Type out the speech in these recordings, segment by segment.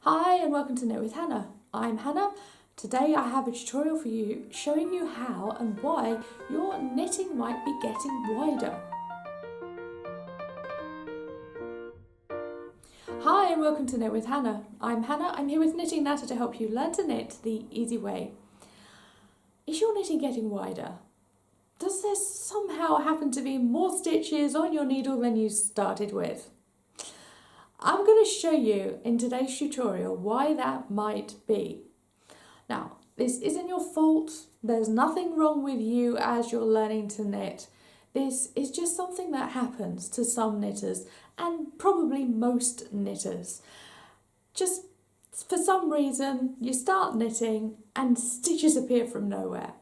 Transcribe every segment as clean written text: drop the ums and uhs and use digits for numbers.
Hi and welcome to Knit with Hannah. I'm Hannah. Today I have a tutorial for you showing you how and why your knitting might be getting wider. Hi and welcome to Knit with Hannah. I'm Hannah. I'm here with Knitting Natter to help you learn to knit the easy way. Is your knitting getting wider? Does there somehow happen to be more stitches on your needle than you started with? I'm going to show you in today's tutorial why that might be. Now, this isn't your fault. There's nothing wrong with you as you're learning to knit. This is just something that happens to some knitters and probably most knitters. Just for some reason, you start knitting and stitches appear from nowhere.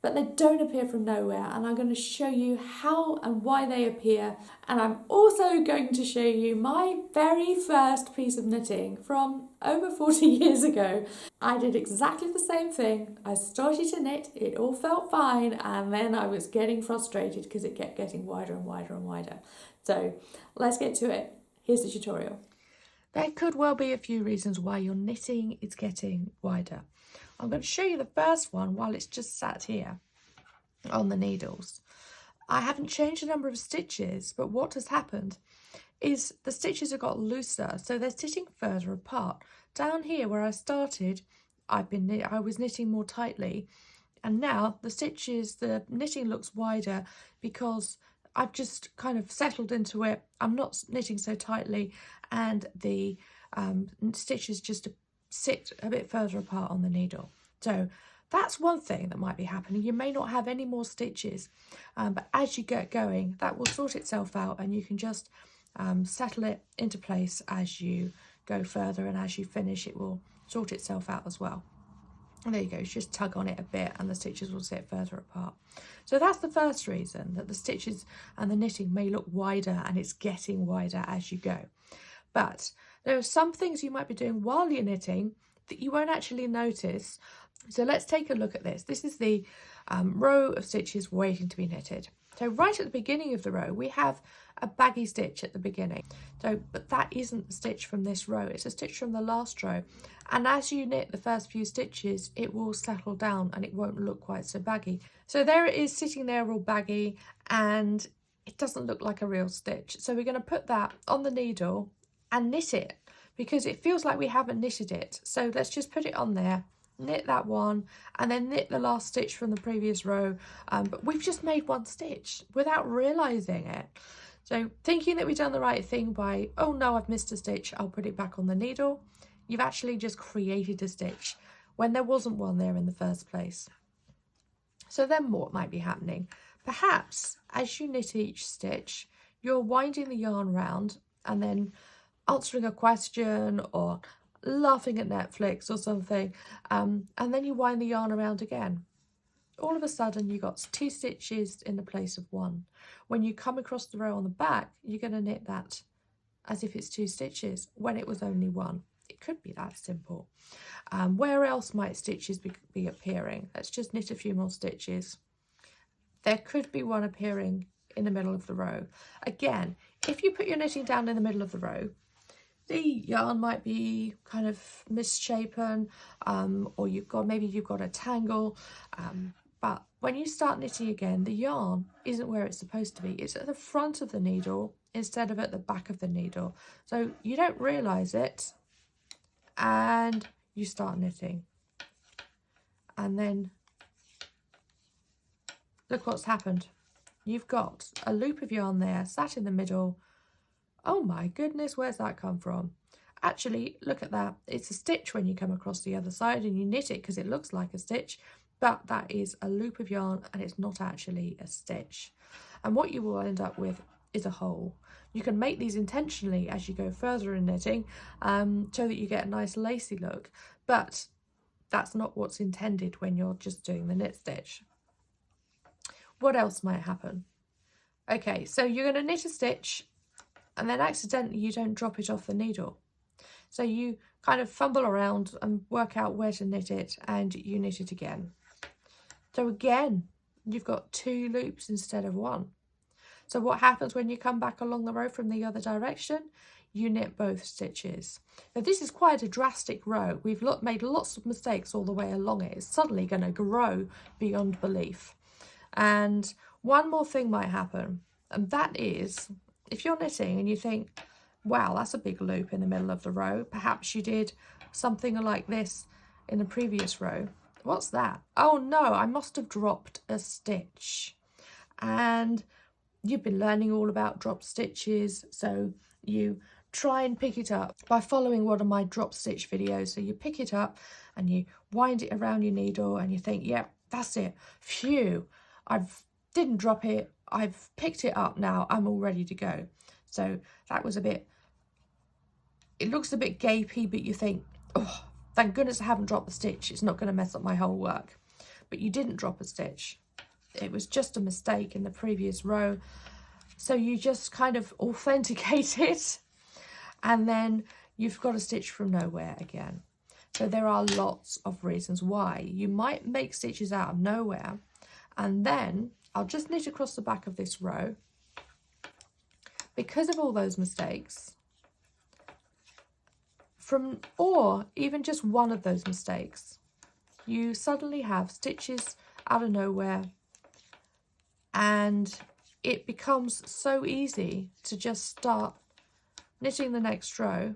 But they don't appear from nowhere, and I'm going to show you how and why they appear, and I'm also going to show you my very first piece of knitting from over 40 years ago. I did exactly the same thing. I started to knit, it all felt fine, and then I was getting frustrated because it kept getting wider and wider and wider. So let's get to it. Here's the tutorial. There could well be a few reasons why your knitting is getting wider. I'm going to show you the first one while it's just sat here on the needles. I haven't changed the number of stitches, but what has happened is the stitches have got looser, so they're sitting further apart. Down here where I started, I was knitting more tightly, and now the knitting looks wider because I've just kind of settled into it. I'm not knitting so tightly, and the stitches just sit a bit further apart on the needle. So that's one thing that might be happening. You may not have any more stitches, but as you get going, that will sort itself out, and you can just settle it into place as you go further, and as you finish, it will sort itself out as well. And there you go, just tug on it a bit and the stitches will sit further apart. So that's the first reason, that the stitches and the knitting may look wider, and it's getting wider as you go. But there are some things you might be doing while you're knitting that you won't actually notice. So let's take a look at this. This is the row of stitches waiting to be knitted. So right at the beginning of the row, we have a baggy stitch at the beginning. But that isn't the stitch from this row, it's a stitch from the last row. And as you knit the first few stitches, it will settle down and it won't look quite so baggy. So there it is, sitting there all baggy, and it doesn't look like a real stitch. So we're going to put that on the needle and knit it, because it feels like we haven't knitted it. So let's just put it on there, knit that one, and then knit the last stitch from the previous row. But we've just made one stitch without realising it. So thinking that we've done the right thing by, oh no, I've missed a stitch, I'll put it back on the needle. You've actually just created a stitch when there wasn't one there in the first place. So then what might be happening? Perhaps as you knit each stitch, you're winding the yarn round and then answering a question or laughing at Netflix or something, and then you wind the yarn around again. All of a sudden you got 2 stitches in the place of 1. When you come across the row on the back, you're going to knit that as if it's 2 stitches when it was only 1. It could be that simple. Where else might stitches be appearing? Let's just knit a few more stitches. There could be one appearing in the middle of the row. Again, if you put your knitting down in the middle of the row, the yarn might be kind of misshapen, or maybe you've got a tangle, but when you start knitting again, the yarn isn't where it's supposed to be. It's at the front of the needle instead of at the back of the needle. So you don't realise it, and you start knitting. And then look what's happened. You've got a loop of yarn there sat in the middle. Oh my goodness, where's that come from? Actually, look at that. It's a stitch when you come across the other side and you knit it because it looks like a stitch, but that is a loop of yarn and it's not actually a stitch. And what you will end up with is a hole. You can make these intentionally as you go further in knitting, so that you get a nice lacy look, but that's not what's intended when you're just doing the knit stitch. What else might happen? Okay, so you're going to knit a stitch, and then accidentally you don't drop it off the needle. So you kind of fumble around and work out where to knit it, and you knit it again. So again, you've got 2 loops instead of 1. So what happens when you come back along the row from the other direction? you knit both stitches. Now this is quite a drastic row. We've made lots of mistakes all the way along it. It's suddenly going to grow beyond belief. And one more thing might happen, and that is if you're knitting and you think, wow, that's a big loop in the middle of the row. Perhaps you did something like this in the previous row. What's that? Oh no, I must have dropped a stitch. And you've been learning all about drop stitches, so you try and pick it up by following one of my drop stitch videos. So you pick it up and you wind it around your needle and you think, yeah, that's it. Phew, didn't drop it. I've picked it up now. I'm all ready to go. So that was it looks a bit gapey, but you think, oh, thank goodness I haven't dropped the stitch. It's not going to mess up my whole work. But you didn't drop a stitch. It was just a mistake in the previous row. So you just kind of authenticate it, and then you've got a stitch from nowhere again. So there are lots of reasons why you might make stitches out of nowhere. And then I'll just knit across the back of this row. Because of all those mistakes, or even just one of those mistakes, you suddenly have stitches out of nowhere, and it becomes so easy to just start knitting the next row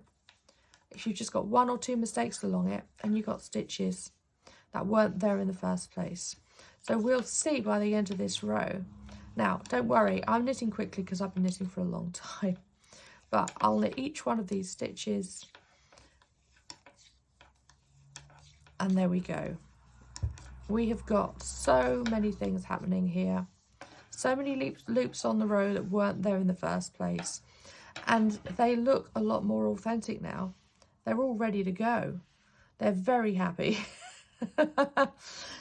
if you've just got one or two mistakes along it and you got stitches that weren't there in the first place. So we'll see by the end of this row. Now, don't worry, I'm knitting quickly because I've been knitting for a long time, but I'll knit each one of these stitches. And there we go. We have got so many things happening here. So many loops on the row that weren't there in the first place. And they look a lot more authentic now. They're all ready to go. They're very happy.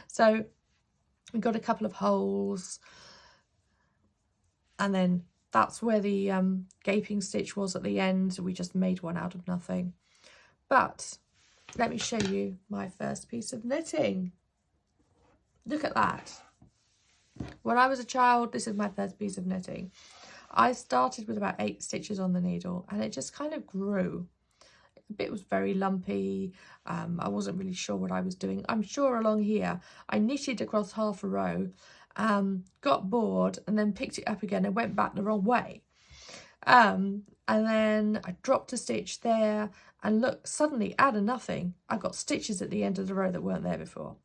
So we've got a couple of holes. And then that's where the gaping stitch was at the end. We just made one out of nothing. But let me show you my first piece of knitting. Look at that. When I was a child, this is my first piece of knitting. I started with about 8 stitches on the needle, and it just kind of grew. The bit was very lumpy. I wasn't really sure what I was doing. I'm sure along here I knitted across half a row, got bored, and then picked it up again and went back the wrong way. And then I dropped a stitch there, and look, suddenly out of nothing, I got stitches at the end of the row that weren't there before.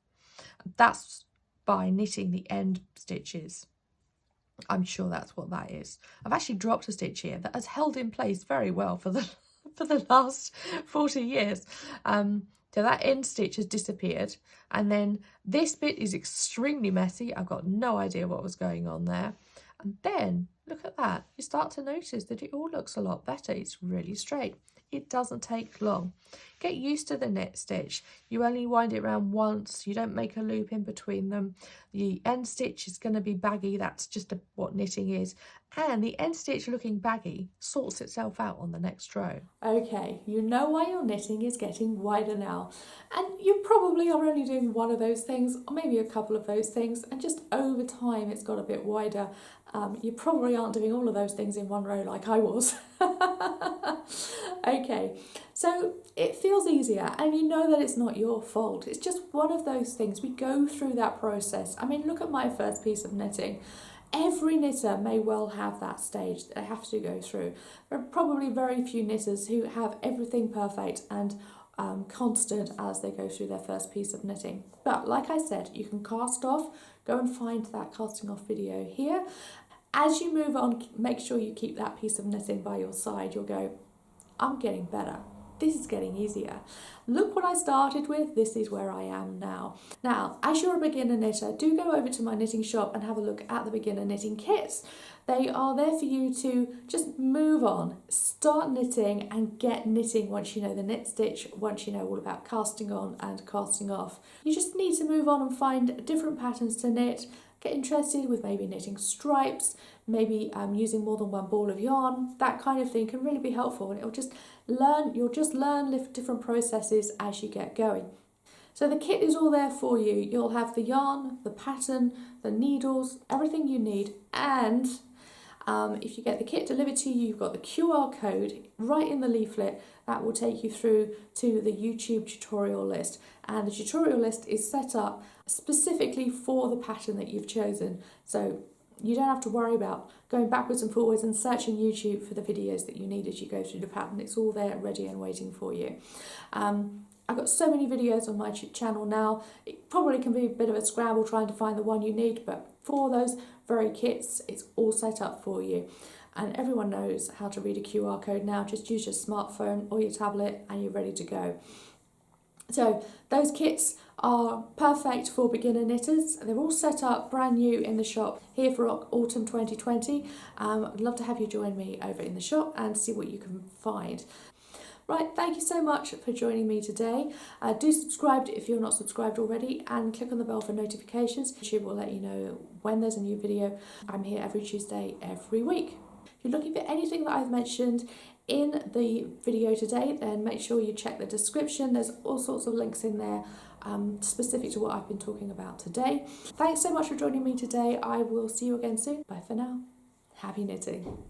That's by knitting the end stitches. I'm sure that's what that is. I've actually dropped a stitch here that has held in place very well for the last 40 years. So that end stitch has disappeared, and then this bit is extremely messy. I've got no idea what was going on there. And then look at that. You start to notice that it all looks a lot better. It's really straight. It doesn't take long. Get used to the knit stitch. You only wind it around once. You don't make a loop in between them. The end stitch is going to be baggy. That's just what knitting is. And the end stitch looking baggy sorts itself out on the next row. Okay, you know why your knitting is getting wider now. And you probably are only doing one of those things, or maybe a couple of those things, and just over time it's got a bit wider. You probably aren't doing all of those things in one row like I was. Okay, so it feels easier, and you know that it's not your fault. It's just one of those things. We go through that process. I mean, look at my first piece of knitting. Every knitter may well have that stage that they have to go through. There are probably very few knitters who have everything perfect and constant as they go through their first piece of knitting. But like I said, you can cast off. Go and find that casting off video here. As you move on, make sure you keep that piece of knitting by your side. You'll go, I'm getting better. This is getting easier. Look what I started with. This is where I am now. Now, as you're a beginner knitter, do go over to my knitting shop and have a look at the beginner knitting kits. They are there for you to just move on, start knitting and get knitting once you know the knit stitch, once you know all about casting on and casting off. You just need to move on and find different patterns to knit. Get interested with maybe knitting stripes, maybe using more than one ball of yarn. That kind of thing can really be helpful, and you'll just learn different processes as you get going. So the kit is all there for you. You'll have the yarn, the pattern, the needles, everything you need, and If you get the kit delivered to you, you've got the QR code right in the leaflet that will take you through to the YouTube tutorial list. And the tutorial list is set up specifically for the pattern that you've chosen. So you don't have to worry about going backwards and forwards and searching YouTube for the videos that you need as you go through the pattern. It's all there ready and waiting for you. I've got so many videos on my channel now, it probably can be a bit of a scramble trying to find the one you need, but for those very kits, it's all set up for you. And everyone knows how to read a QR code now. Just use your smartphone or your tablet and you're ready to go. So those kits are perfect for beginner knitters. They're all set up brand new in the shop here for autumn 2020. I'd love to have you join me over in the shop and see what you can find. Right, thank you so much for joining me today. Do subscribe if you're not subscribed already and click on the bell for notifications. YouTube will let you know when there's a new video. I'm here every Tuesday, every week. If you're looking for anything that I've mentioned in the video today, then make sure you check the description. There's all sorts of links in there specific to what I've been talking about today. Thanks so much for joining me today. I will see you again soon. Bye for now. Happy knitting.